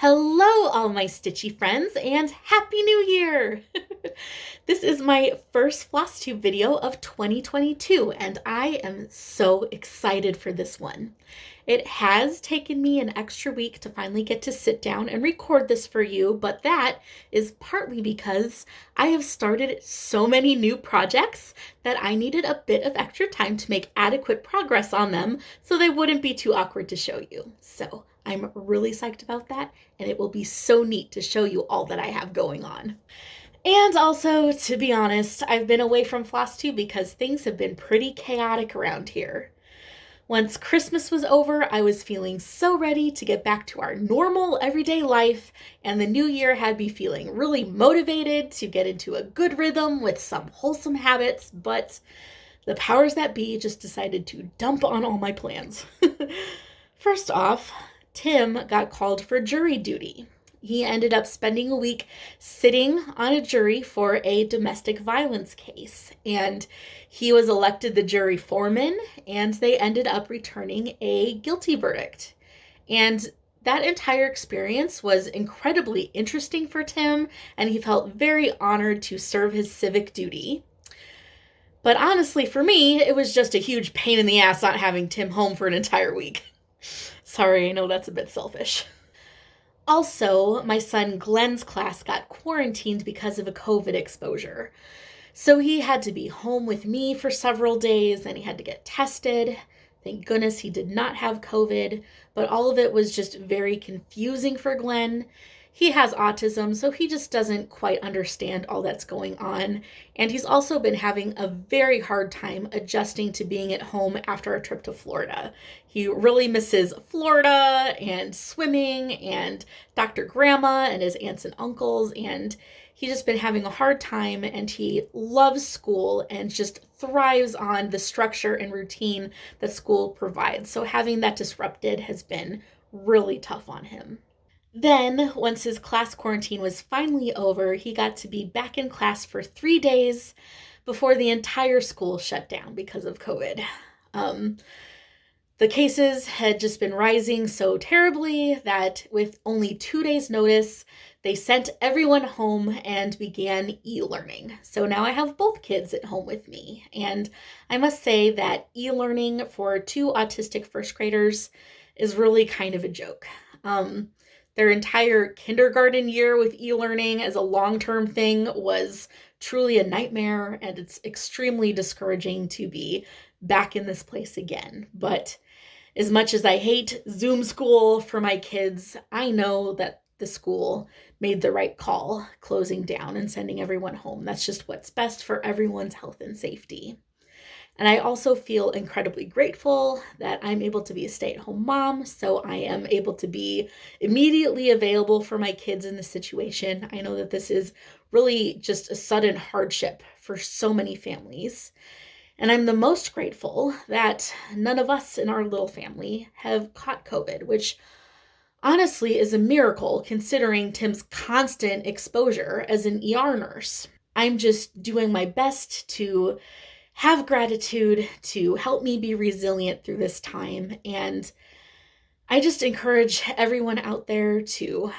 Hello, all my stitchy friends, and Happy New Year! This is my first Flosstube video of 2022, and I am so excited for this one. It has taken me an extra week to finally get to sit down and record this for you, but that is partly because I have started so many new projects that I needed a bit of extra time to make adequate progress on them so they wouldn't be too awkward to show you. So I'm really psyched about that, and it will be so neat to show you all that I have going on. And also, to be honest, I've been away from Flosstube because things have been pretty chaotic around here. Once Christmas was over, I was feeling so ready to get back to our normal everyday life, and the new year had me feeling really motivated to get into a good rhythm with some wholesome habits, but the powers that be just decided to dump on all my plans. First off, Tim got called for jury duty. He ended up spending a week sitting on a jury for a domestic violence case, and he was elected the jury foreman, and they ended up returning a guilty verdict. And that entire experience was incredibly interesting for Tim, and he felt very honored to serve his civic duty. But honestly, for me, it was just a huge pain in the ass not having Tim home for an entire week. Sorry, I know that's a bit selfish. Also, my son Glenn's class got quarantined because of a COVID exposure. So he had to be home with me for several days, and he had to get tested. Thank goodness he did not have COVID, but all of it was just very confusing for Glenn. He has autism, so he just doesn't quite understand all that's going on. And he's also been having a very hard time adjusting to being at home after our trip to Florida. He really misses Florida and swimming and Dr. Grandma and his aunts and uncles, and he's just been having a hard time, and he loves school and just thrives on the structure and routine that school provides. So having that disrupted has been really tough on him. Then, once his class quarantine was finally over, he got to be back in class for 3 days before the entire school shut down because of COVID. The cases had just been rising so terribly that with only 2 days' notice, they sent everyone home and began e-learning. So now I have both kids at home with me. And I must say that e-learning for 2 autistic first graders is really kind of a joke. Their entire kindergarten year with e-learning as a long-term thing was truly a nightmare, and it's extremely discouraging to be back in this place again. But as much as I hate Zoom school for my kids, I know that the school made the right call closing down and sending everyone home. That's just what's best for everyone's health and safety. And I also feel incredibly grateful that I'm able to be a stay-at-home mom, so I am able to be immediately available for my kids in this situation. I know that this is really just a sudden hardship for so many families. And I'm the most grateful that none of us in our little family have caught COVID, which honestly is a miracle considering Tim's constant exposure as an ER nurse. I'm just doing my best to have gratitude to help me be resilient through this time. And I just encourage everyone out there to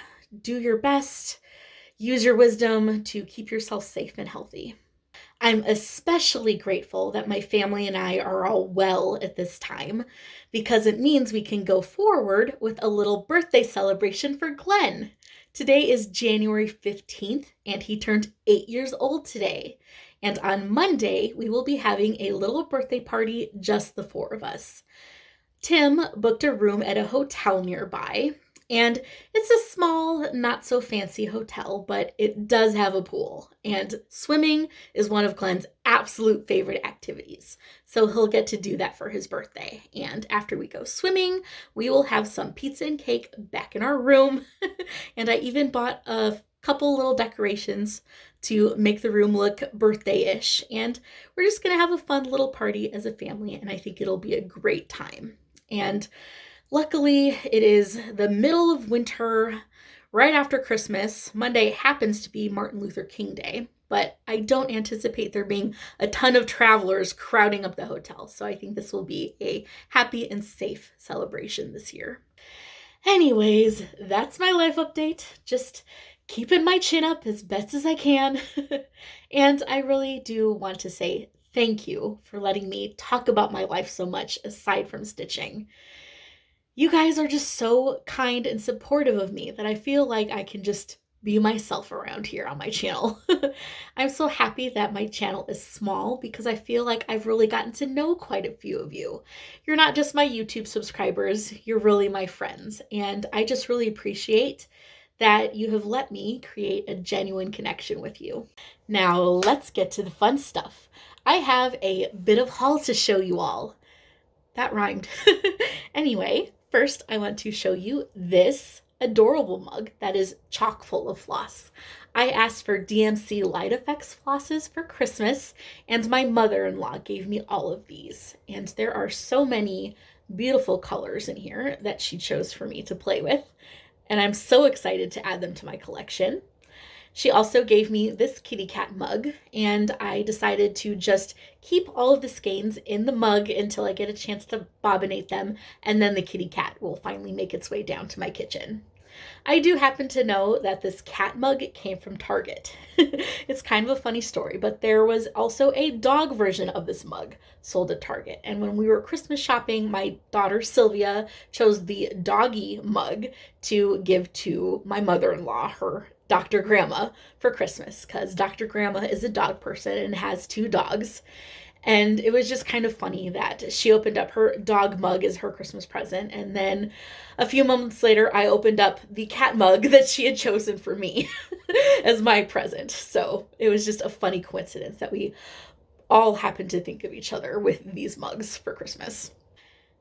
do your best, use your wisdom to keep yourself safe and healthy. I'm especially grateful that my family and I are all well at this time because it means we can go forward with a little birthday celebration for Glenn. Today is January 15th, and he turned 8 years old today. And on Monday, we will be having a little birthday party, just the 4 of us. Tim booked a room at a hotel nearby, and it's a small, not so fancy hotel, but it does have a pool. And swimming is one of Glenn's absolute favorite activities. So he'll get to do that for his birthday. And after we go swimming, we will have some pizza and cake back in our room. And I even bought a couple little decorations to make the room look birthday-ish. And we're just going to have a fun little party as a family, and I think it'll be a great time. And luckily, it is the middle of winter, right after Christmas. Monday happens to be Martin Luther King Day, but I don't anticipate there being a ton of travelers crowding up the hotel. So I think this will be a happy and safe celebration this year. Anyways, that's my life update. Just keeping my chin up as best as I can. And I really do want to say thank you for letting me talk about my life so much aside from stitching. You guys are just so kind and supportive of me that I feel like I can just be myself around here on my channel. I'm so happy that my channel is small because I feel like I've really gotten to know quite a few of you. You're not just my YouTube subscribers, you're really my friends, and I just really appreciate that you have let me create a genuine connection with you. Now let's get to the fun stuff. I have a bit of haul to show you all. That rhymed. Anyway, first I want to show you this adorable mug that is chock full of floss. I asked for DMC Light Effects flosses for Christmas, and my mother-in-law gave me all of these. And there are so many beautiful colors in here that she chose for me to play with, and I'm so excited to add them to my collection. She also gave me this kitty cat mug, and I decided to just keep all of the skeins in the mug until I get a chance to bobbinate them, and then the kitty cat will finally make its way down to my kitchen. I do happen to know that this cat mug came from Target. It's kind of a funny story, but there was also a dog version of this mug sold at Target. And when we were Christmas shopping, my daughter Sylvia chose the doggy mug to give to my mother-in-law, her Dr. Grandma, for Christmas, because Dr. Grandma is a dog person and has 2 dogs. And it was just kind of funny that she opened up her dog mug as her Christmas present. And then a few moments later, I opened up the cat mug that she had chosen for me as my present. So it was just a funny coincidence that we all happened to think of each other with these mugs for Christmas.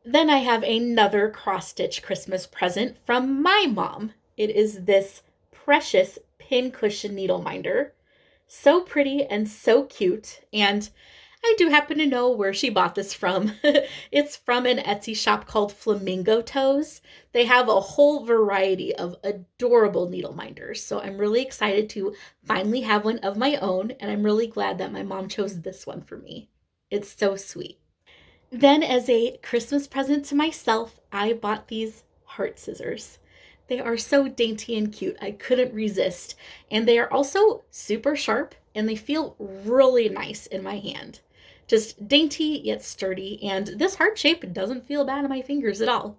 Then I have another cross-stitch Christmas present from my mom. It is this precious pincushion needle minder. So pretty and so cute, and I do happen to know where she bought this from. It's from an Etsy shop called Flamingo Toes. They have a whole variety of adorable needle minders, so I'm really excited to finally have one of my own, and I'm really glad that my mom chose this one for me. It's so sweet. Then as a Christmas present to myself, I bought these heart scissors. They are so dainty and cute, I couldn't resist. And they are also super sharp, and they feel really nice in my hand. Just dainty yet sturdy, and this heart shape doesn't feel bad on my fingers at all.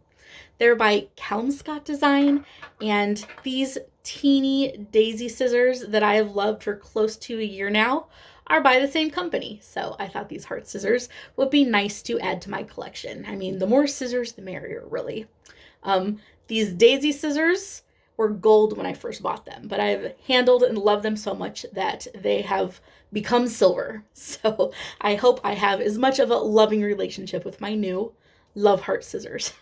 They're by Kelmscott Design, and these teeny daisy scissors that I have loved for close to a year now are by the same company. So I thought these heart scissors would be nice to add to my collection. I mean, the more scissors, the merrier, really. These daisy scissors were gold when I first bought them, but I've handled and loved them so much that they have become silver. So I hope I have as much of a loving relationship with my new love heart scissors.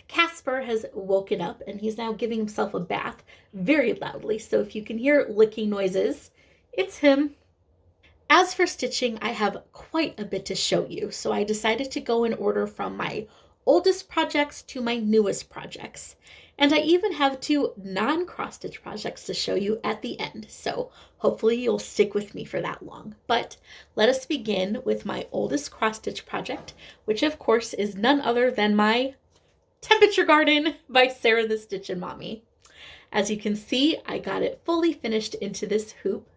Casper has woken up and he's now giving himself a bath very loudly. So if you can hear licking noises, it's him. As for stitching, I have quite a bit to show you. So I decided to go in order from my oldest projects to my newest projects. And I even have 2 non-cross-stitch projects to show you at the end, so hopefully you'll stick with me for that long. But let us begin with my oldest cross-stitch project, which of course is none other than my Temperature Garden by Sarah the Stitchin' Mommy. As you can see, I got it fully finished into this hoop,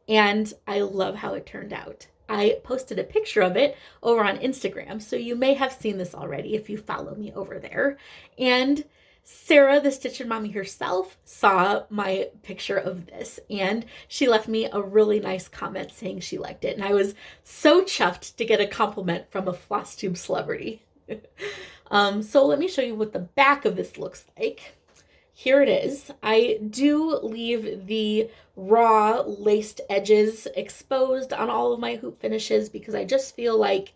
and I love how it turned out. I posted a picture of it over on Instagram, so you may have seen this already if you follow me over there. And Sarah, the Stitchin' Mommy herself, saw my picture of this, and she left me a really nice comment saying she liked it. And I was so chuffed to get a compliment from a Flosstube celebrity. So let me show you what the back of this looks like. Here it is. I do leave the raw laced edges exposed on all of my hoop finishes because I just feel like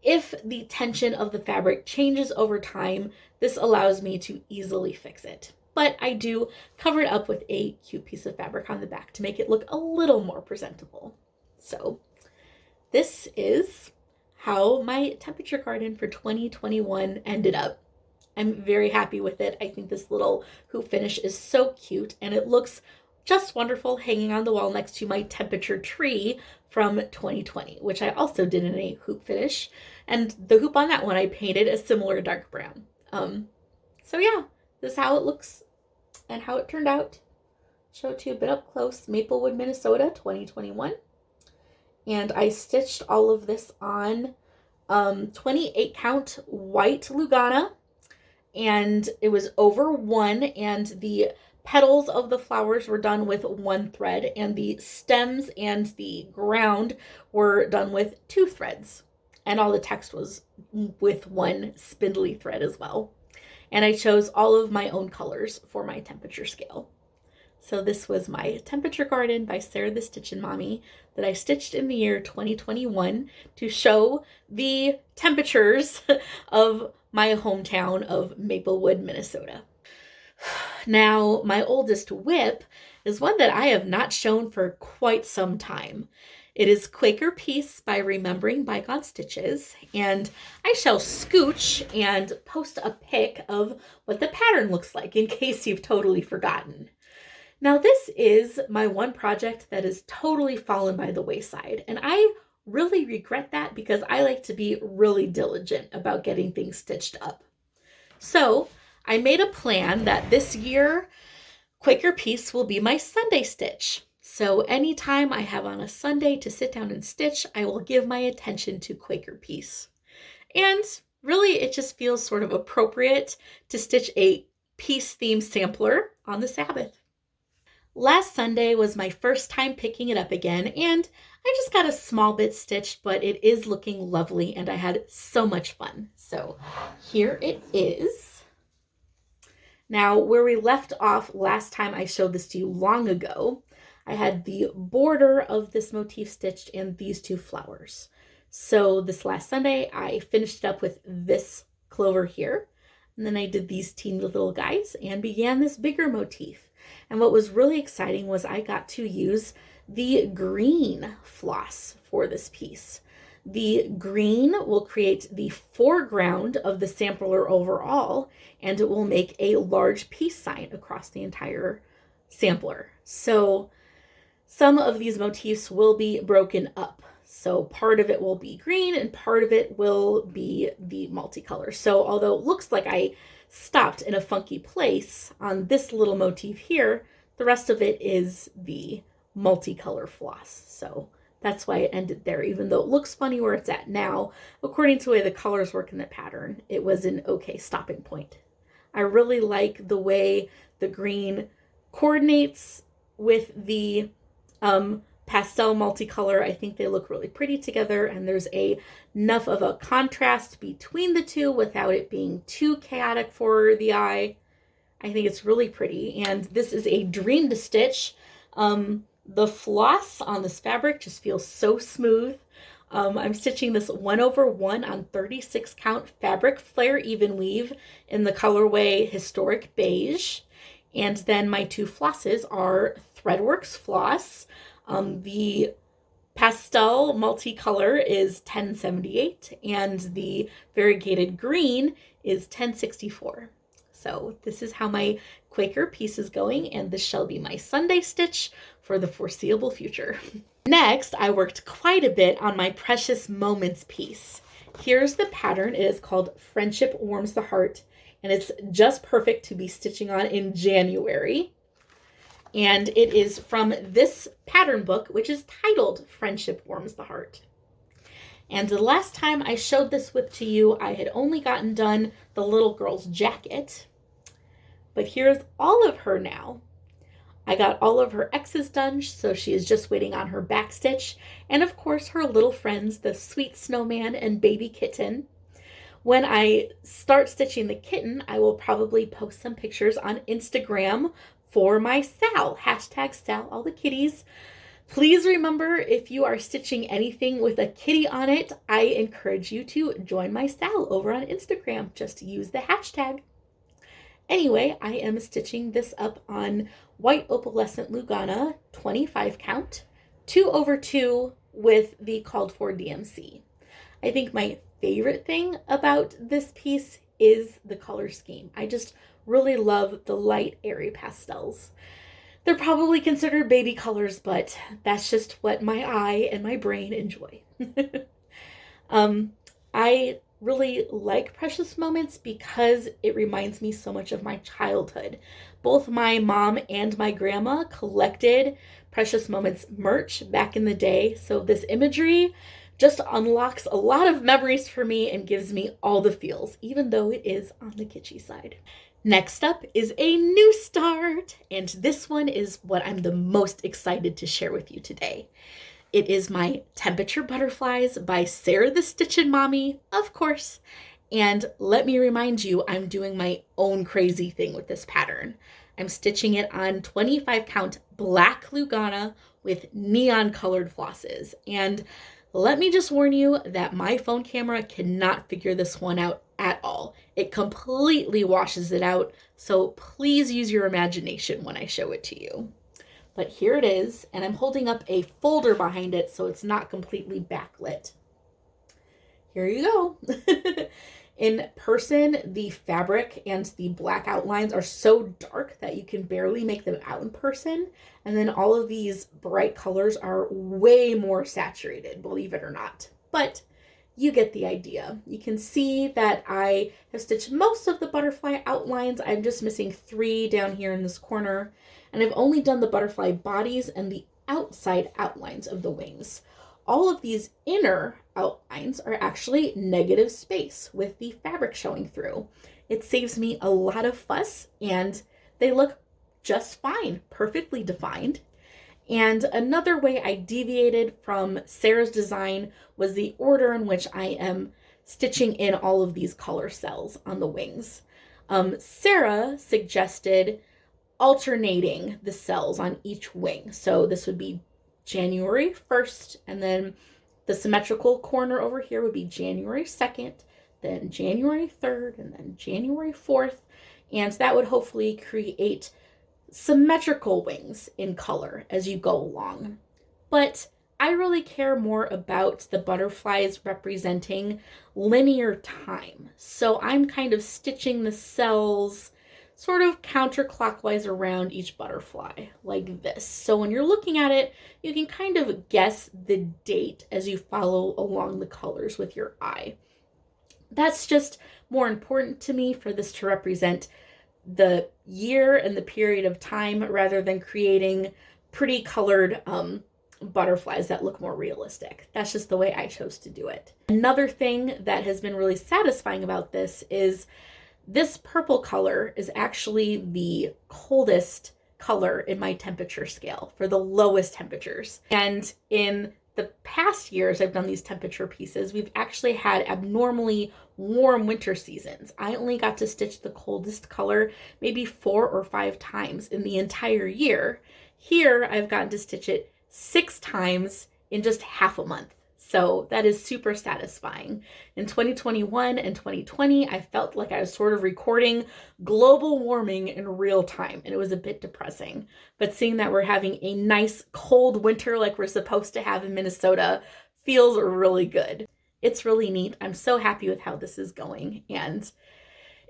if the tension of the fabric changes over time, this allows me to easily fix it. But I do cover it up with a cute piece of fabric on the back to make it look a little more presentable. So this is how my Temperature Garden for 2021 ended up. I'm very happy with it. I think this little hoop finish is so cute, and it looks just wonderful hanging on the wall next to my temperature tree from 2020, which I also did in a hoop finish. And the hoop on that one I painted a similar dark brown. So yeah, this is how it looks and how it turned out. Show it to you a bit up close. Maplewood, Minnesota, 2021. And I stitched all of this on 28 count white Lugana, and it was over 1, and the petals of the flowers were done with 1 thread, and the stems and the ground were done with 2 threads, and all the text was with 1 spindly thread as well. And I chose all of my own colors for my temperature scale. So this was my Temperature Garden by Sarah the Stitchin' Mommy that I stitched in the year 2021 to show the temperatures of my hometown of Maplewood, Minnesota. Now, my oldest whip is one that I have not shown for quite some time. It is Quaker Piece by Remembering Bygone Stitches, and I shall scooch and post a pic of what the pattern looks like in case you've totally forgotten. Now, this is my one project that has totally fallen by the wayside, and I really regret that because I like to be really diligent about getting things stitched up. So I made a plan that this year Quaker Piece will be my Sunday stitch. So anytime I have on a Sunday to sit down and stitch, I will give my attention to Quaker Piece. And really, it just feels sort of appropriate to stitch a piece themed sampler on the Sabbath. Last Sunday was my first time picking it up again, and I just got a small bit stitched, but it is looking lovely, and I had so much fun. So here it is. Now, where we left off last time I showed this to you long ago, I had the border of this motif stitched and these 2 flowers. So this last Sunday, I finished it up with this clover here, and then I did these teeny little guys and began this bigger motif. And what was really exciting was I got to use the green floss for this piece. The green will create the foreground of the sampler overall, and it will make a large peace sign across the entire sampler. So some of these motifs will be broken up. So part of it will be green and part of it will be the multicolor. So although it looks like I stopped in a funky place on this little motif here, the rest of it is the multicolor floss. So that's why it ended there, even though it looks funny where it's at now. According to the way the colors work in the pattern, it was an okay stopping point. I really like the way the green coordinates with the pastel multicolor. I think they look really pretty together, and there's enough of a contrast between the 2 without it being too chaotic for the eye. I think it's really pretty, and this is a dream to stitch. The floss on this fabric just feels so smooth. I'm stitching this 1/1 on 36 count fabric flare even weave in the colorway Historic Beige, and then my 2 flosses are Threadworks floss. The pastel multicolor is 1078 and the variegated green is 1064. So this is how my Quaker piece is going, and this shall be my Sunday stitch for the foreseeable future. Next, I worked quite a bit on my Precious Moments piece. Here's the pattern. It is called Friendship Warms the Heart, and it's just perfect to be stitching on in January. And it is from this pattern book, which is titled Friendship Warms the Heart. And the last time I showed this whip to you, I had only gotten done the little girl's jacket. But here's all of her now. I got all of her X's done, so she is just waiting on her back stitch. And of course, her little friends, the sweet snowman and baby kitten. When I start stitching the kitten, I will probably post some pictures on Instagram for my Sal, hashtag Sal all the kitties. Please remember, if you are stitching anything with a kitty on it, I encourage you to join my Sal over on Instagram. Just use the hashtag. Anyway, I am stitching this up on white opalescent Lugana, 25 count, 2/2 with the called for DMC. I think my favorite thing about this piece is the color scheme. I just really love the light, airy pastels. They're probably considered baby colors, but that's just what my eye and my brain enjoy. I really like Precious Moments because it reminds me so much of my childhood. Both my mom and my grandma collected Precious Moments merch back in the day, so this imagery just unlocks a lot of memories for me and gives me all the feels, even though it is on the kitschy side. Next up is a new start, and this one is what I'm the most excited to share with you today. It is my Temperature Butterflies by Sarah the Stitchin' Mommy, of course. And let me remind you, I'm doing my own crazy thing with this pattern. I'm stitching it on 25 count black Lugana with neon colored flosses. And let me just warn you that my phone camera cannot figure this one out at all. It completely washes it out, so please use your imagination when I show it to you. But here it is, and I'm holding up a folder behind it so it's not completely backlit. Here you go. In person, the fabric and the black outlines are so dark that you can barely make them out in person. And then all of these bright colors are way more saturated, believe it or not. But you get the idea. You can see that I have stitched most of the butterfly outlines. I'm just missing 3 down here in this corner. And I've only done the butterfly bodies and the outside outlines of the wings. All of these inner outlines are actually negative space with the fabric showing through. It saves me a lot of fuss and they look just fine, perfectly defined. And another way I deviated from Sarah's design was the order in which I am stitching in all of these color cells on the wings. Sarah suggested alternating the cells on each wing. So this would be January 1st, and then the symmetrical corner over here would be January 2nd, then January 3rd, and then January 4th. And that would hopefully create symmetrical wings in color as you go along. But I really care more about the butterflies representing linear time. So I'm kind of stitching the cells sort of counterclockwise around each butterfly like this. So when you're looking at it, you can kind of guess the date as you follow along the colors with your eye. That's just more important to me for this to represent the year and the period of time rather than creating pretty colored butterflies that look more realistic. That's just the way I chose to do it. Another thing that has been really satisfying about this is this purple color is actually the coldest color in my temperature scale for the lowest temperatures. And in the past years I've done these temperature pieces, we've actually had abnormally warm winter seasons. I only got to stitch the coldest color maybe 4 or 5 times in the entire year. Here I've gotten to stitch it 6 times in just half a month. So that is super satisfying. In 2021 and 2020, I felt like I was sort of recording global warming in real time, and it was a bit depressing. But seeing that we're having a nice cold winter like we're supposed to have in Minnesota feels really good. It's really neat. I'm so happy with how this is going, and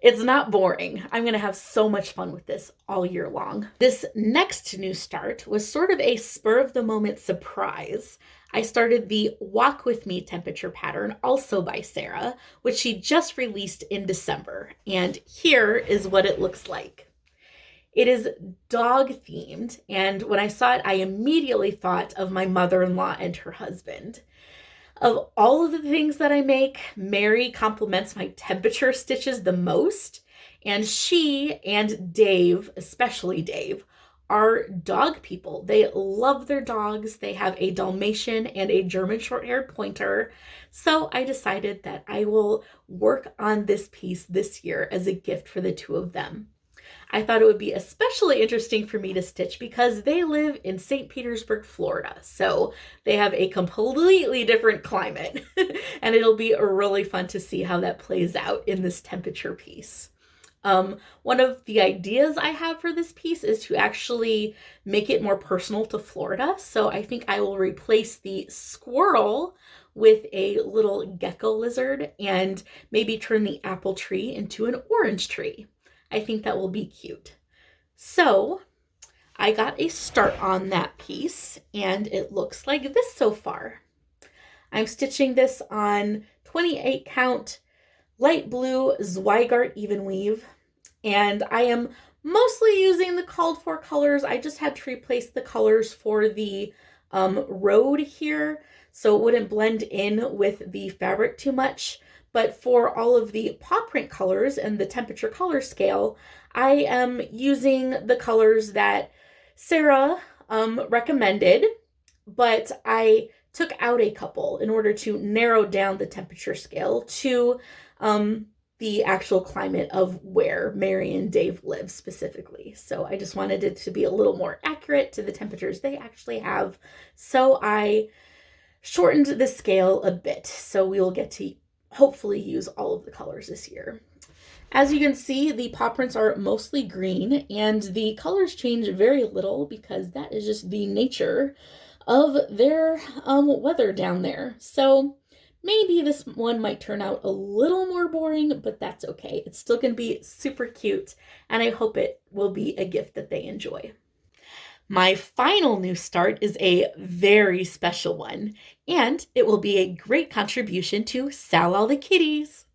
it's not boring. I'm going to have so much fun with this all year long. This next new start was sort of a spur of the moment surprise. I started the Walk With Me temperature pattern, also by Sarah, which she just released in December. And here is what it looks like. It is dog themed, and when I saw it, I immediately thought of my mother-in-law and her husband. Of all of the things that I make, Mary compliments my temperature stitches the most, and she and Dave, especially Dave, are dog people. They love their dogs. They have a Dalmatian and a German short-haired pointer. So I decided that I will work on this piece this year as a gift for the 2 of them. I thought it would be especially interesting for me to stitch because they live in St. Petersburg, Florida. So they have a completely different climate and it'll be really fun to see how that plays out in this temperature piece. One of the ideas I have for this piece is to actually make it more personal to Florida. So I think I will replace the squirrel with a little gecko lizard and maybe turn the apple tree into an orange tree. I think that will be cute. So I got a start on that piece and it looks like this so far. I'm stitching this on 28 count light blue Zweigart even weave. And I am mostly using the called for colors. I just had to replace the colors for the road here so it wouldn't blend in with the fabric too much. But for all of the paw print colors and the temperature color scale, I am using the colors that Sarah recommended, but I took out a couple in order to narrow down the temperature scale to the actual climate of where Mary and Dave live specifically. So I just wanted it to be a little more accurate to the temperatures they actually have. So I shortened the scale a bit. So we will get to hopefully use all of the colors this year. As you can see, the paw prints are mostly green and the colors change very little because that is just the nature of their weather down there. So maybe this one might turn out a little more boring, but that's okay. It's still going to be super cute, and I hope it will be a gift that they enjoy. My final new start is a very special one, and it will be a great contribution to Sal All the Kitties.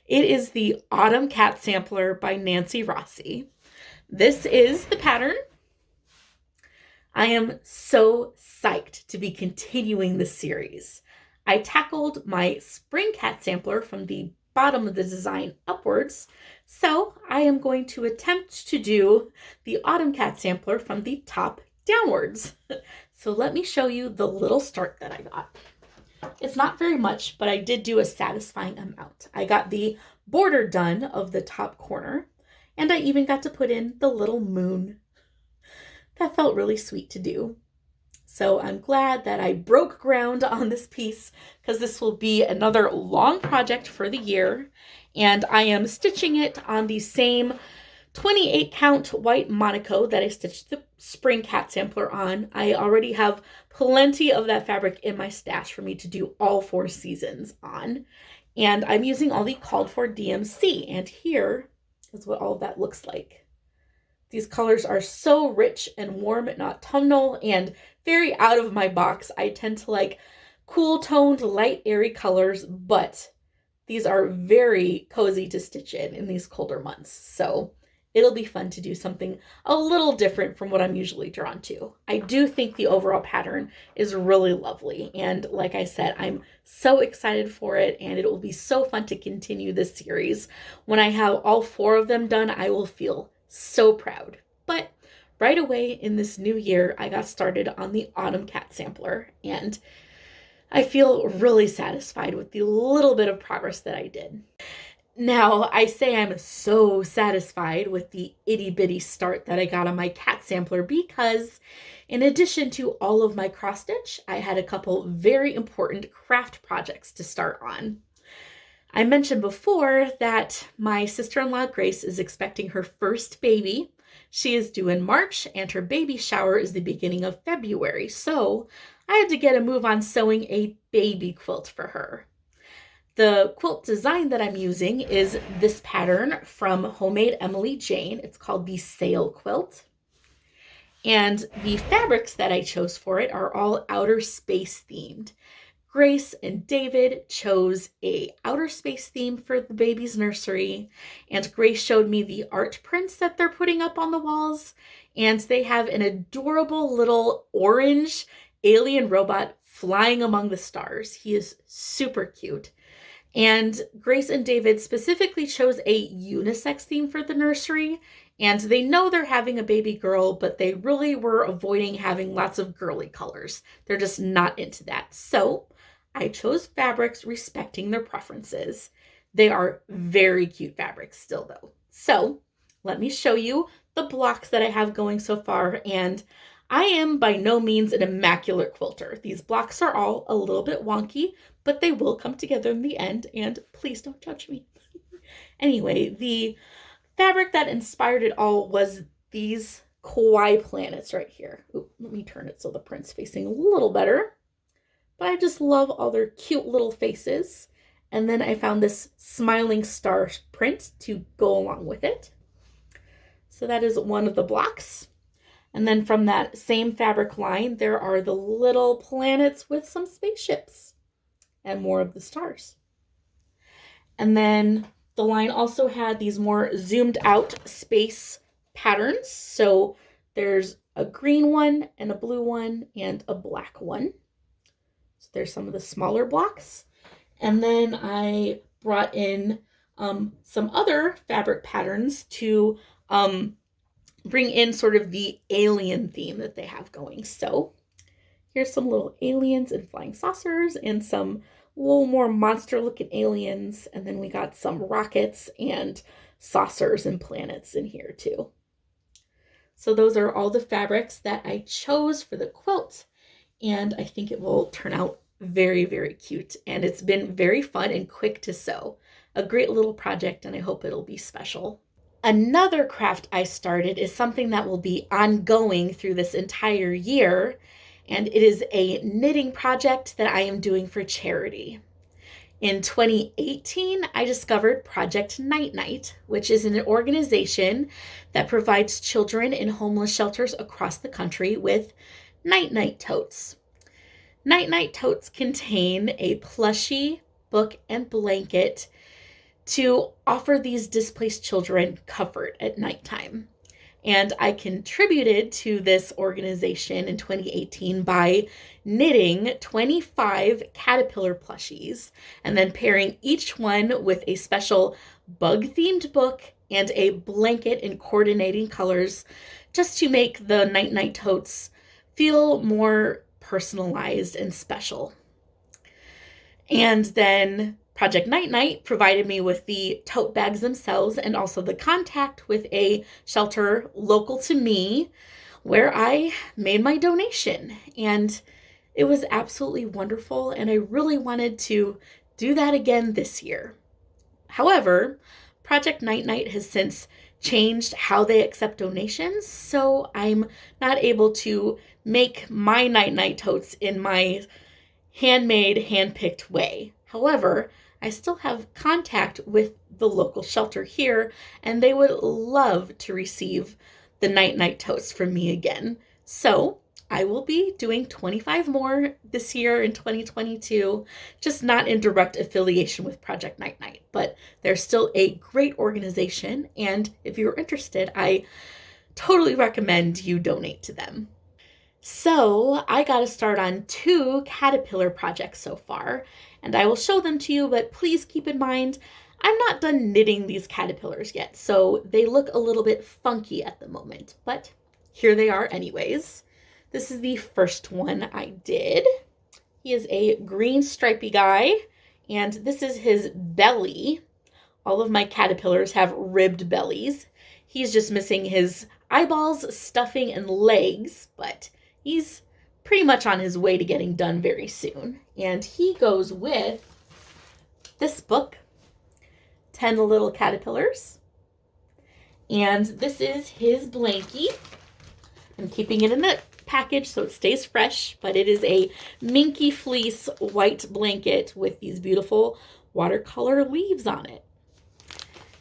It is the Autumn Cat Sampler by Nancy Rossi. This is the pattern. I am so psyched to be continuing this series. I tackled my spring cat sampler from the bottom of the design upwards, so I am going to attempt to do the autumn cat sampler from the top downwards. So let me show you the little start that I got. It's not very much, but I did do a satisfying amount. I got the border done of the top corner, and I even got to put in the little moon. That felt really sweet to do. So I'm glad that I broke ground on this piece because this will be another long project for the year. And I am stitching it on the same 28 count white Monaco that I stitched the spring cat sampler on. I already have plenty of that fabric in my stash for me to do all 4 seasons on. And I'm using all the called for DMC. And here is what all of that looks like. These colors are so rich and warm and autumnal and very out of my box. I tend to like cool toned, light, airy colors, but these are very cozy to stitch in these colder months. So it'll be fun to do something a little different from what I'm usually drawn to. I do think the overall pattern is really lovely. And like I said, I'm so excited for it, and it will be so fun to continue this series. When I have all 4 of them done, I will feel so proud. But right away in this new year, I got started on the Autumn Cat Sampler, and I feel really satisfied with the little bit of progress that I did. Now, I say I'm so satisfied with the itty bitty start that I got on my cat sampler because in addition to all of my cross stitch, I had a couple very important craft projects to start on. I mentioned before that my sister-in-law Grace is expecting her first baby. She is due in March, and her baby shower is the beginning of February, so I had to get a move on sewing a baby quilt for her. The quilt design that I'm using is this pattern from Homemade Emily Jane. It's called the Sail Quilt. And the fabrics that I chose for it are all outer space themed. Grace and David chose a outer space theme for the baby's nursery, and Grace showed me the art prints that they're putting up on the walls, and they have an adorable little orange alien robot flying among the stars. He is super cute. And Grace and David specifically chose a unisex theme for the nursery, and they know they're having a baby girl, but they really were avoiding having lots of girly colors. They're just not into that. So I chose fabrics respecting their preferences. They are very cute fabrics still though. So let me show you the blocks that I have going so far, and I am by no means an immaculate quilter. These blocks are all a little bit wonky, but they will come together in the end, and please don't judge me. Anyway, the fabric that inspired it all was these kawaii planets right here. Ooh, let me turn it so the print's facing a little better. But I just love all their cute little faces. And then I found this smiling star print to go along with it. So that is one of the blocks. And then from that same fabric line, there are the little planets with some spaceships and more of the stars. And then the line also had these more zoomed out space patterns. So there's a green one and a blue one and a black one. So there's some of the smaller blocks. And then I brought in some other fabric patterns to bring in sort of the alien theme that they have going. So here's some little aliens and flying saucers and some little more monster looking aliens. And then we got some rockets and saucers and planets in here too. So those are all the fabrics that I chose for the quilt. And I think it will turn out very, very cute. And it's been very fun and quick to sew. A great little project, and I hope it'll be special. Another craft I started is something that will be ongoing through this entire year, and it is a knitting project that I am doing for charity. In 2018, I discovered Project Night Night, which is an organization that provides children in homeless shelters across the country with Night Night totes. Night Night totes contain a plushie, book, and blanket to offer these displaced children comfort at nighttime. And I contributed to this organization in 2018 by knitting 25 caterpillar plushies and then pairing each one with a special bug-themed book and a blanket in coordinating colors just to make the Night Night totes feel more personalized and special. And then Project Night Night provided me with the tote bags themselves and also the contact with a shelter local to me where I made my donation. And it was absolutely wonderful, and I really wanted to do that again this year. However, Project Night Night has since changed how they accept donations, so I'm not able to make my Night Night totes in my handmade, hand-picked way. However, I still have contact with the local shelter here, and they would love to receive the Night Night totes from me again. So I will be doing 25 more this year in 2022, just not in direct affiliation with Project Night Night, but they're still a great organization, and if you're interested, I totally recommend you donate to them. So I got to start on 2 caterpillar projects so far, and I will show them to you, but please keep in mind, I'm not done knitting these caterpillars yet, so they look a little bit funky at the moment, but here they are anyways. This is the first one I did. He is a green stripy guy, and this is his belly. All of my caterpillars have ribbed bellies. He's just missing his eyeballs, stuffing, and legs, but he's pretty much on his way to getting done very soon. And he goes with this book, 10 Little Caterpillars. And this is his blankie. I'm keeping it in the package so it stays fresh, but it is a minky fleece white blanket with these beautiful watercolor leaves on it.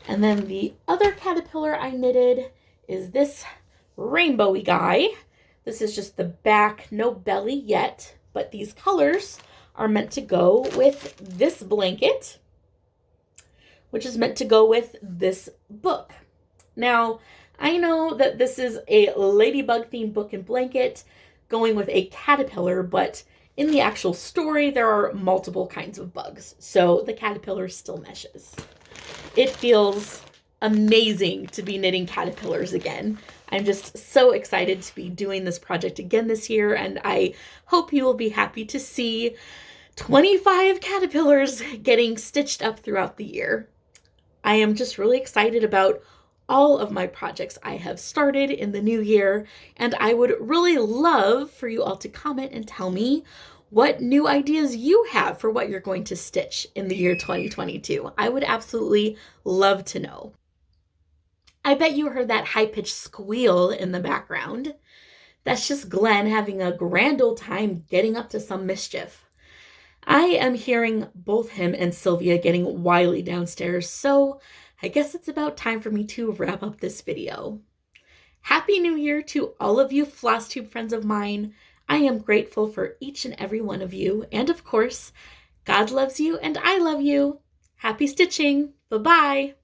And then the other caterpillar I knitted is this rainbowy guy. This is just the back, no belly yet, but these colors are meant to go with this blanket, which is meant to go with this book. Now, I know that this is a ladybug themed book and blanket going with a caterpillar, but in the actual story, there are multiple kinds of bugs, so the caterpillar still meshes. It feels amazing to be knitting caterpillars again. I'm just so excited to be doing this project again this year, and I hope you will be happy to see 25 caterpillars getting stitched up throughout the year. I am just really excited about all of my projects I have started in the new year, and I would really love for you all to comment and tell me what new ideas you have for what you're going to stitch in the year 2022. I would absolutely love to know. I bet you heard that high-pitched squeal in the background. That's just Glenn having a grand old time getting up to some mischief. I am hearing both him and Sylvia getting wily downstairs, so I guess it's about time for me to wrap up this video. Happy New Year to all of you Flosstube friends of mine. I am grateful for each and every one of you, and of course, God loves you and I love you. Happy stitching! Bye-bye!